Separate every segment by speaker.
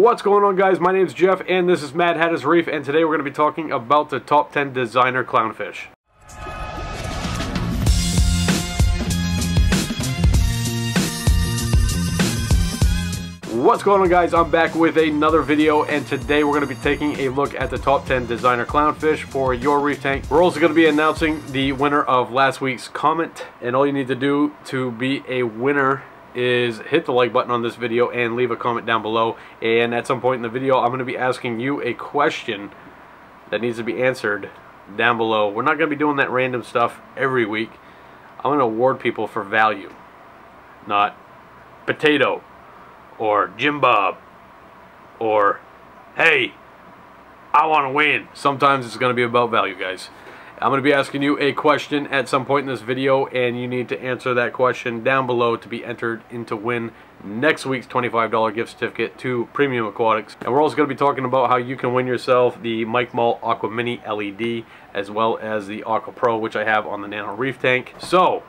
Speaker 1: What's going on, guys? My name is Jeff and this is Mad Hatter's Reef, and today we're going to be talking about the top 10 designer clownfish. What's going on, guys? I'm back with another video, and today we're going to be taking a look at the top 10 designer clownfish for your reef tank. We're also going to be announcing the winner of last week's comment, and all you need to do to be a winner is hit the like button on this video and leave a comment down below. And at some point in the video, I'm going to be asking you a question that needs to be answered down below. We're not going to be doing that random stuff every week. I'm going to award people for value, not potato or Jim Bob or hey, I want to win. Sometimes it's going to be about value, guys. I'm going to be asking you a question at some point in this video, and you need to answer that question down below to be entered into win next week's $25 gift certificate to Premium Aquatics. And we're also going to be talking about how you can win yourself the Mike Mall Aqua Mini LED as well as the Aqua Pro, which I have on the Nano Reef Tank. So,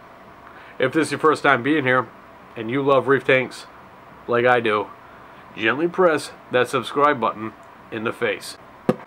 Speaker 1: if this is your first time being here and you love reef tanks like I do, gently press that subscribe button in the face.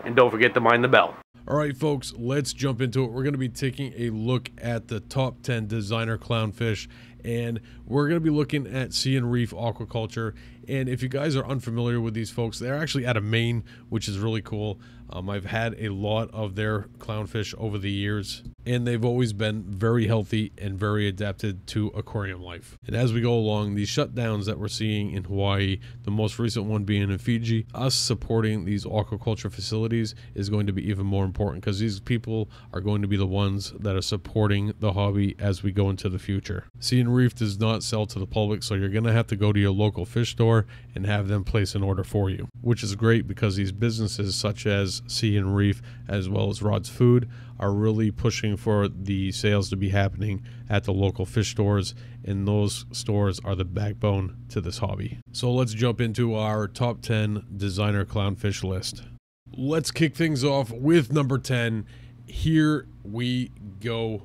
Speaker 1: And don't forget to mind the bell.
Speaker 2: Alright folks, let's jump into it. We're going to be taking a look at the top 10 designer clownfish, and we're going to be looking at sea and reef aquaculture. And if you guys are unfamiliar with these folks, they're actually out of Maine, which is really cool. I've had a lot of their clownfish over the years, and they've always been very healthy and very adapted to aquarium life. And as we go along, these shutdowns that we're seeing in Hawaii, the most recent one being in Fiji, us supporting these aquaculture facilities is going to be even more important, because these people are going to be the ones that are supporting the hobby as we go into the future. Sea and Reef does not sell to the public, so you're going to have to go to your local fish store and have them place an order for you, which is great because these businesses such as Sea and Reef as well as Rod's Food are really pushing for the sales to be happening at the local fish stores, and those stores are the backbone to this hobby. So let's jump into our top 10 designer clownfish list. Let's kick things off with number 10. Here we go.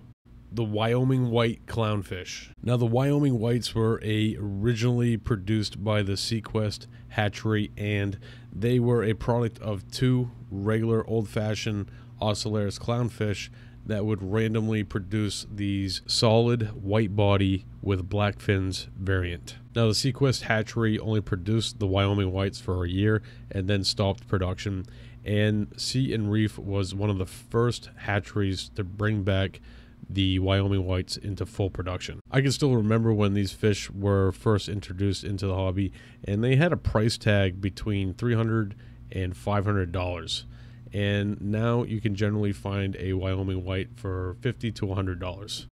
Speaker 2: The Wyoming White Clownfish. Now, the Wyoming Whites were originally produced by the Sequest hatchery, and they were a product of two regular old-fashioned Ocellaris clownfish that would randomly produce these solid white body with black fins variant. Now, the Sequest hatchery only produced the Wyoming Whites for a year and then stopped production, and Sea and Reef was one of the first hatcheries to bring back the Wyoming Whites into full production. I can still remember when these fish were first introduced into the hobby, and they had a price tag between $300 and $500. And now you can generally find a Wyoming White for $50 to $100.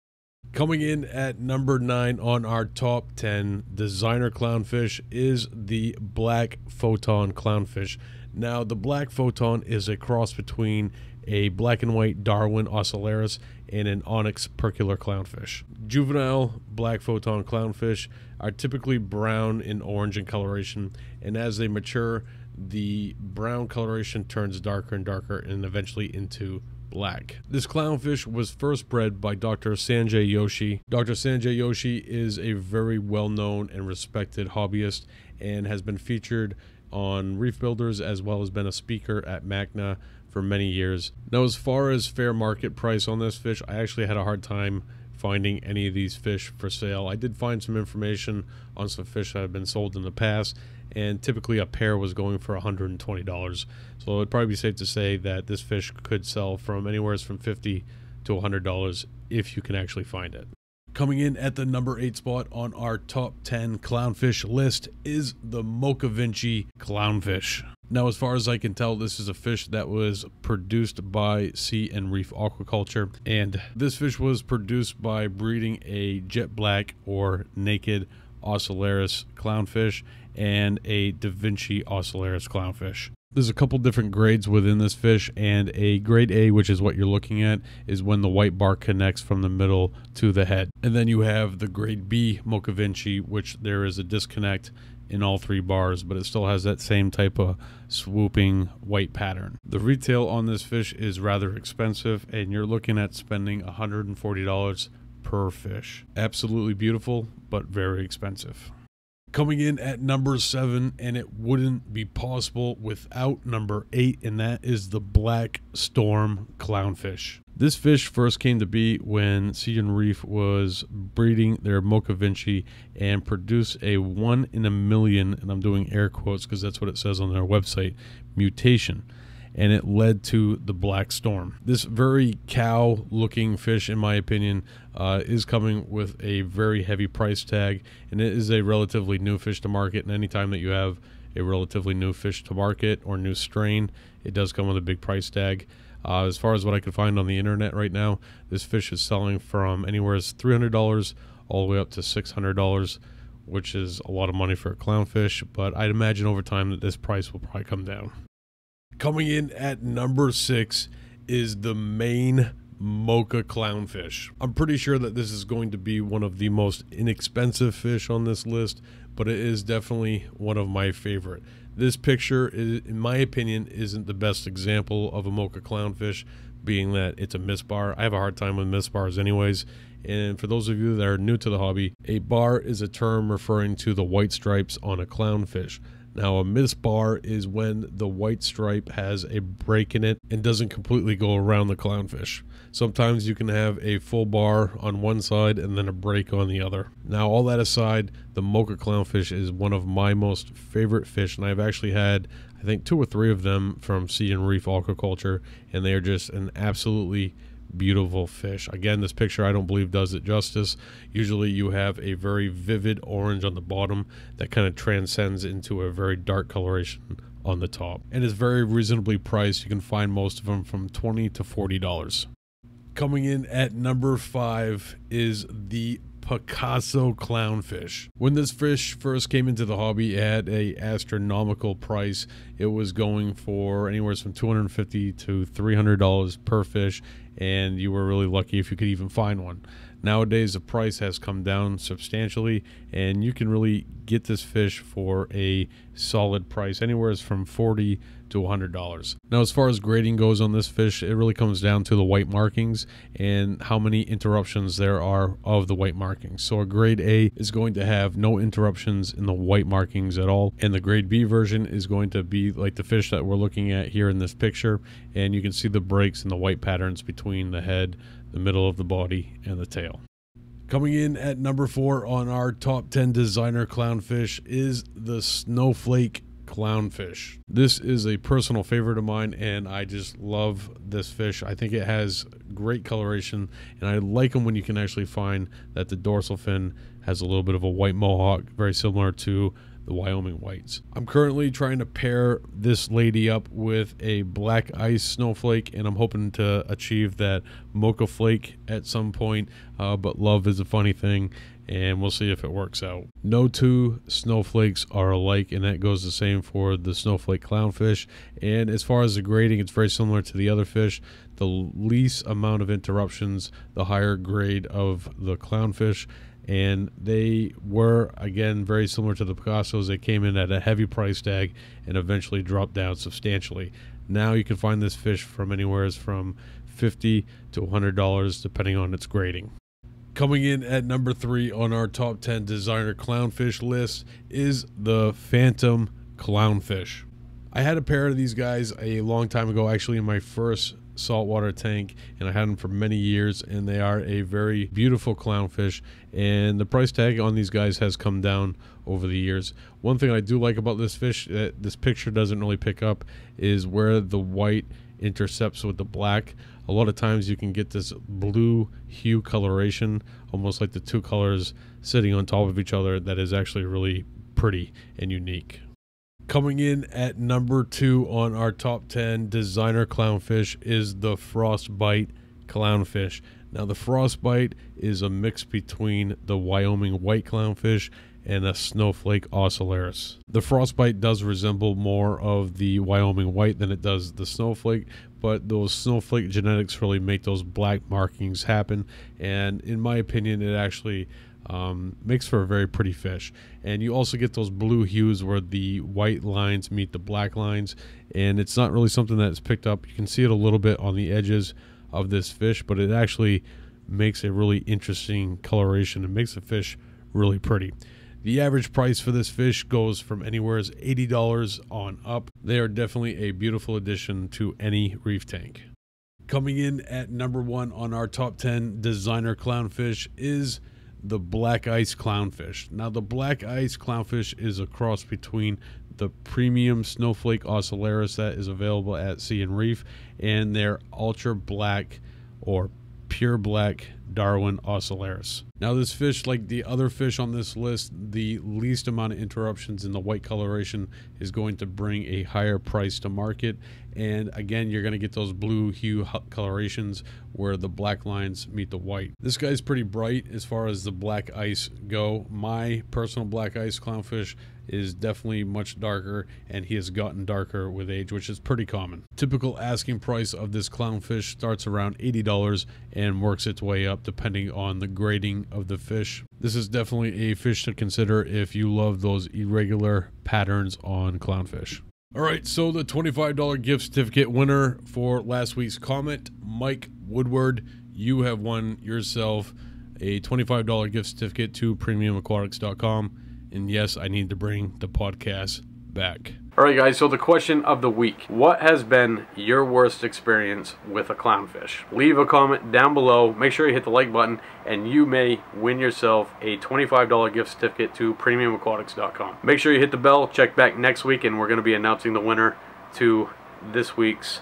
Speaker 2: Coming in at number 9 on our top 10 designer clownfish is the Black Photon Clownfish. Now, the Black Photon is a cross between a black and white Darwin Ocellaris and an onyx percular clownfish. Juvenile Black Photon clownfish are typically brown and orange in coloration, and as they mature, the brown coloration turns darker and darker and eventually into black. This clownfish was first bred by Dr. Sanjay Yoshi. Dr. Sanjay Yoshi is a very well-known and respected hobbyist and has been featured on Reef Builders as well as been a speaker at MACNA for many years. Now, as far as fair market price on this fish, I actually had a hard time finding any of these fish for sale. I did find some information on some fish that have been sold in the past, and typically a pair was going for $120. So it would probably be safe to say that this fish could sell from anywhere from $50 to $100 if you can actually find it. Coming in at the number 8 spot on our top 10 clownfish list is the Mocha Vinci Clownfish. Now, as far as I can tell, this is a fish that was produced by Sea and Reef Aquaculture, and this fish was produced by breeding a jet black or naked Ocellaris clownfish and a Da Vinci Ocellaris clownfish. There's a couple different grades within this fish, and a grade A, which is what you're looking at, is when the white bar connects from the middle to the head. And then you have the grade B Mocha Vinci, which there is a disconnect in all 3 bars, but it still has that same type of swooping white pattern. The retail on this fish is rather expensive, and you're looking at spending $140 per fish. Absolutely beautiful, but very expensive. Coming in at number 7, and it wouldn't be possible without number 8, and that is the Black Storm Clownfish. This fish first came to be when Sea and Reef was breeding their Mocha Vinci and produced a 1 in a million, and I'm doing air quotes because that's what it says on their website, mutation. And it led to the Black Storm. This very cow looking fish, in my opinion, is coming with a very heavy price tag, and it is a relatively new fish to market. And anytime that you have a relatively new fish to market or new strain, it does come with a big price tag. As far as what I could find on the internet right now, this fish is selling from anywhere as $300 all the way up to $600, which is a lot of money for a clownfish, but I'd imagine over time that this price will probably come down. Coming in at number 6 is the Maine Mocha Clownfish. I'm pretty sure that this is going to be one of the most inexpensive fish on this list, but it is definitely one of my favorite. This picture, in my opinion, isn't the best example of a Mocha Clownfish, being that it's a misbar. I have a hard time with misbars anyways. And for those of you that are new to the hobby, a bar is a term referring to the white stripes on a clownfish. Now, a misbar is when the white stripe has a break in it and doesn't completely go around the clownfish. Sometimes you can have a full bar on one side and then a break on the other. Now, all that aside, the Mocha Clownfish is one of my most favorite fish, and I've actually had, I think, 2 or 3 of them from Sea and Reef Aquaculture, and they are just an absolutely beautiful fish. Again, this picture I don't believe does it justice. Usually you have a very vivid orange on the bottom that kind of transcends into a very dark coloration on the top, and is very reasonably priced. You can find most of them from $20 to $40. Coming in at number 5 is the Picasso Clownfish. When this fish first came into the hobby, it had a astronomical price. It was going for anywhere from $250 to $300 per fish, and you were really lucky if you could even find one. Nowadays, the price has come down substantially, and you can really get this fish for a solid price, anywhere from $40 to $100. Now, as far as grading goes on this fish, it really comes down to the white markings and how many interruptions there are of the white markings. So a grade A is going to have no interruptions in the white markings at all, and the grade B version is going to be like the fish that we're looking at here in this picture, and you can see the breaks and the white patterns between the head, the middle of the body, and the tail. Coming in at number 4 on our top 10 designer clownfish is the Snowflake Clownfish. This is a personal favorite of mine, and I just love this fish. I think it has great coloration, and I like them when you can actually find that the dorsal fin has a little bit of a white mohawk, very similar to the Wyoming Whites. I'm currently trying to pair this lady up with a black ice snowflake, and I'm hoping to achieve that mocha flake at some point, but love is a funny thing, and we'll see if it works out. No 2 snowflakes are alike, and that goes the same for the Snowflake Clownfish. And as far as the grading, it's very similar to the other fish. The least amount of interruptions, the higher grade of the clownfish. And they were, again, very similar to the Picassos. They came in at a heavy price tag and eventually dropped down substantially. Now you can find this fish from anywhere from $50 to $100 depending on its grading. Coming in at number 3 on our top 10 designer clownfish list is the Photon Clownfish. I had a pair of these guys a long time ago, actually in my first saltwater tank, and I had them for many years, and they are a very beautiful clownfish, and the price tag on these guys has come down over the years. One thing I do like about this fish that this picture doesn't really pick up is where the white intercepts with the black. A lot of times you can get this blue hue coloration, almost like the 2 colors sitting on top of each other, that is actually really pretty and unique. Coming in at number 2 on our top 10 designer clownfish is the Frostbite Clownfish. Now, the Frostbite is a mix between the Wyoming White Clownfish and a Snowflake Ocellaris. The Frostbite does resemble more of the Wyoming White than it does the Snowflake, but those Snowflake genetics really make those black markings happen, and in my opinion, it actually makes for a very pretty fish. And you also get those blue hues where the white lines meet the black lines, and it's not really something that's picked up. You can see it a little bit on the edges of this fish, but it actually makes a really interesting coloration and makes the fish really pretty. The average price for this fish goes from anywhere as $80 on up. They are definitely a beautiful addition to any reef tank. Coming in at number 1 on our top 10 designer clownfish is the Black Ice Clownfish. Now, the Black Ice Clownfish is a cross between the premium Snowflake Ocellaris that is available at Sea and Reef and their ultra black or pure black Darwin Ocellaris. Now, this fish, like the other fish on this list, the least amount of interruptions in the white coloration is going to bring a higher price to market. And again, you're going to get those blue hue colorations where the black lines meet the white. This guy's pretty bright as far as the black ice go. My personal Black Ice Clownfish is definitely much darker, and he has gotten darker with age, which is pretty common. Typical asking price of this clownfish starts around $80 and works its way up depending on the grading of the fish. This is definitely a fish to consider if you love those irregular patterns on clownfish. Alright, so the $25 gift certificate winner for last week's comment, Mike Woodward, you have won yourself a $25 gift certificate to premiumaquatics.com. And yes, I need to bring the podcast back.
Speaker 1: Alright guys, so the question of the week. What has been your worst experience with a clownfish? Leave a comment down below. Make sure you hit the like button, and you may win yourself a $25 gift certificate to premiumaquatics.com. Make sure you hit the bell. Check back next week, and we're going to be announcing the winner to this week's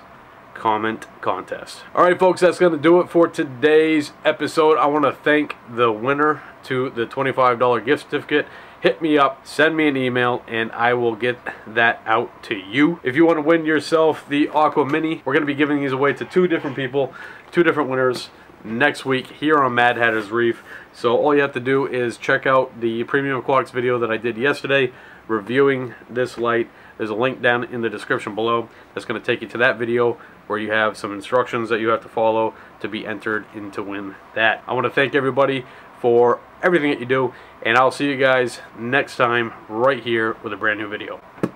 Speaker 1: comment contest. Alright folks, that's going to do it for today's episode. I want to thank the winner to the $25 gift certificate. Hit me up, send me an email, and I will get that out to you. If you want to win yourself the Aqua Mini, we're going to be giving these away to 2 different people, 2 different winners next week here on Mad Hatter's Reef. So all you have to do is check out the Premium Aquatics video that I did yesterday reviewing this light. There's a link down in the description below that's going to take you to that video where you have some instructions that you have to follow to be entered in to win that. I want to thank everybody for everything that you do, and I'll see you guys next time right here with a brand new video.